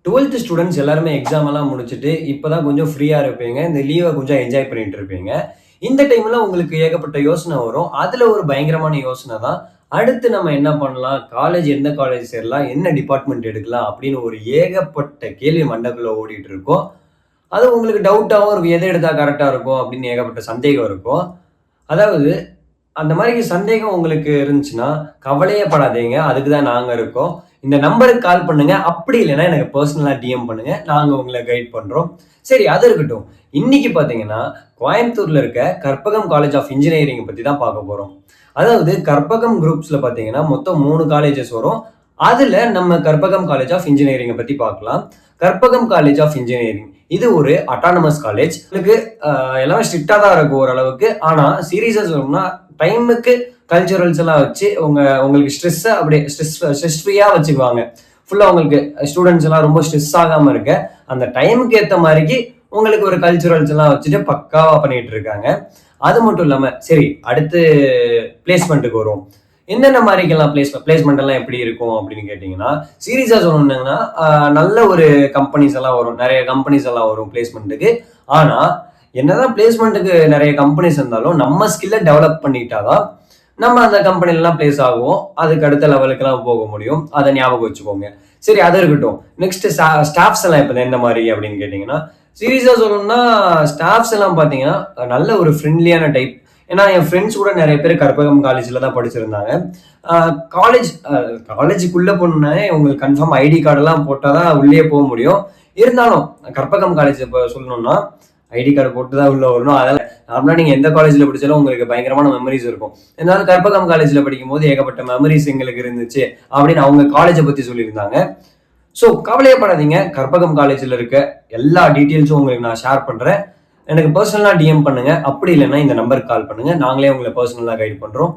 12th students எல்லாருமே exam எல்லாம் முடிச்சுட்டு இப்பதான் கொஞ்சம் ஃப்ரீயா இருப்பீங்க. இந்த லீவை கொஞ்சம் என்ஜாய் பண்ணிட்டு இருப்பீங்க. இந்த டைம்ல உங்களுக்கு ஏகப்பட்ட யோசனை வரும். அதுல ஒரு பயங்கரமான யோசனை தான், அடுத்து நம்ம என்ன பண்ணலாம்? எந்த காலேஜ் சேரலாம்? என்ன டிபார்ட்மெண்ட் எடுக்கலாம்? அப்படின்னு ஒரு ஏகப்பட்ட கேள்வி மண்டைக்குள்ள ஓடிட்டு இருக்கும். அது உங்களுக்கு டவுட்டாவும் இருக்கும். எத எடுத்தா கரெக்ட்டா இருக்கும்? அப்படின்னு ஏகப்பட்ட சந்தேகம் இருக்கும். அதாவது அந்த மாதிரி சந்தேகம் உங்களுக்கு இருந்துச்சுன்னா, கவலையே படாதீங்க. அதுக்கு தான் நாங்க இருக்கோம். இந்த நம்பருக்கு கால் பண்ணுங்க. அப்படி இல்லைன்னா எனக்கு பெர்சனலா டிஎம் பண்ணுங்க. நாங்க உங்கள கைட் பண்றோம். சரி, அது இருக்கட்டும். இன்னைக்கு பார்த்தீங்கன்னா, கோயம்புத்தூர்ல இருக்க கற்பகம் காலேஜ் ஆஃப் இன்ஜினியரிங் பத்தி தான் பார்க்க போறோம். அதாவது கற்பகம் குரூப்ஸ்ல பார்த்தீங்கன்னா, மொத்தம் 3 காலேஜஸ் வரும். அதுல நம்ம கற்பகம் காலேஜ் ஆஃப் இன்ஜினியரிங்க பத்தி பார்க்கலாம். கற்பகம் காலேஜ் ஆஃப் இன்ஜினியரிங் இது ஒரு அட்டானமஸ் காலேஜ். உங்களுக்கு எல்லாமே ஸ்ட்ரிக்டா தான் இருக்கும் ஓரளவுக்கு. ஆனா சீரியஸா சொல்லணும்னா டைமுக்கு கல்ச்சுரல்ஸ் எல்லாம் வச்சு உங்களுக்கு ஸ்ட்ரெஸ்ஸை அப்படியே ஸ்ட்ரெஸ் ஃப்ரீயா வச்சுக்குவாங்க. ஃபுல்லா உங்களுக்கு ஸ்டூடெண்ட்ஸ் எல்லாம் ரொம்ப ஸ்ட்ரெஸ் ஆகாம இருக்க அந்த டைமுக்கு ஏற்ற மாதிரி உங்களுக்கு ஒரு கல்ச்சுரல்ஸ் எல்லாம் வச்சுட்டு பக்காவா பண்ணிட்டு இருக்காங்க. அது மட்டும் இல்லாம சரி, அடுத்து பிளேஸ்மெண்ட்டுக்கு வரும். என்னென்ன மாதிரிக்கெல்லாம் பிளேஸ்மெண்ட் எல்லாம் எப்படி இருக்கும் அப்படின்னு கேட்டீங்கன்னா, சீரியஸா சொல்லணும்னா நல்ல ஒரு கம்பெனிஸ் எல்லாம் வரும். நிறைய கம்பெனிஸ் எல்லாம் வரும் பிளேஸ்மெண்ட்டுக்கு. ஆனா என்னதான் பிளேஸ்மெண்ட்டுக்கு நிறைய கம்பெனிஸ் இருந்தாலும் நம்ம ஸ்கில்லை டெவலப் பண்ணிட்டாதான் நம்ம அந்த கம்பெனிலாம் பிளேஸ் ஆகும். அதுக்கு அடுத்த லெவலுக்கு போக முடியும். அதை ஞாபகம் வச்சுக்கோங்க. சரி, அது இருக்கட்டும். நெக்ஸ்ட் ஸ்டாஃப்ஸ் எல்லாம் இப்ப எந்த மாதிரி அப்படின்னு கேட்டீங்கன்னா, சீரியஸா சொல்லணும்னா ஸ்டாஃப்ஸ் எல்லாம் பாத்தீங்கன்னா நல்ல ஒரு ஃப்ரெண்ட்லியான டைப். ஏன்னா என் ஃப்ரெண்ட்ஸ் கூட நிறைய பேர் கற்பகம் காலேஜ்ல தான் படிச்சிருந்தாங்க. காலேஜுக்குள்ள போனா உங்களுக்கு கன்ஃபார்ம் ஐடி கார்டு எல்லாம் போட்டாதான் உள்ளே போக முடியும். இருந்தாலும் கற்பகம் காலேஜ் இப்ப சொல்லணும்னா ஐடி கார்டு போட்டு தான் உள்ள வரணும். அதெல்லாம் நார்மலா நீங்க எந்த காலேஜ்ல படிச்சாலும் உங்களுக்கு பயங்கரமான மெமரிஸ் இருக்கும். இருந்தாலும் கற்பகம் காலேஜ்ல படிக்கும் போது ஏகப்பட்ட மெமரிஸ் எங்களுக்கு இருந்துச்சு அப்படின்னு அவங்க காலேஜை பத்தி சொல்லியிருந்தாங்க. ஸோ கவலையப்படாதீங்க. கற்பகம் காலேஜ்ல இருக்க எல்லா டீட்டெயில்ஸும் உங்களுக்கு நான் ஷேர் பண்றேன். எனக்கு பர்சனலா டிஎம் பண்ணுங்க. அப்படி இல்லைன்னா இந்த நம்பருக்கு கால் பண்ணுங்க. நாங்களே உங்களை பர்சனலா கைட் பண்றோம்.